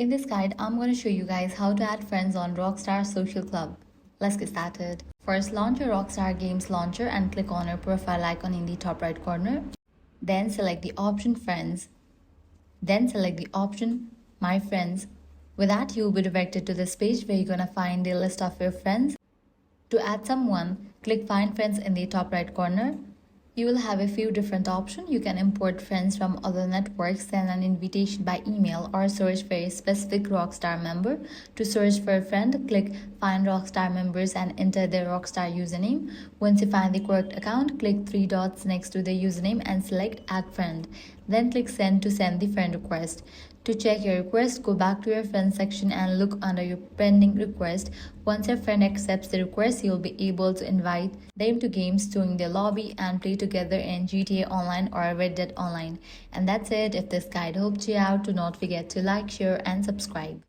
In this guide, I'm going to show you guys how to add friends on Rockstar Social Club. Let's get started. First, launch your Rockstar Games launcher and click on your profile icon in the top right corner. Then select the option Friends. Then select the option My Friends. With that, you will be directed to this page where you're going to find the list of your friends. To add someone, click Find Friends in the top right corner. You will have a few different options. You can import friends from other networks, send an invitation by email, or search for a specific Rockstar member. To search for a friend, click Find Rockstar Members and enter their Rockstar username. Once you find the correct account, click three dots next to the username and select Add Friend. Then click Send to send the friend request. To check your request, go back to your friends section and look under your pending request. Once your friend accepts the request, you'll be able to invite them to games, join their lobby, and play together in GTA Online or Red Dead Online. And that's it. If this guide helped you out, do not forget to like, share, and subscribe.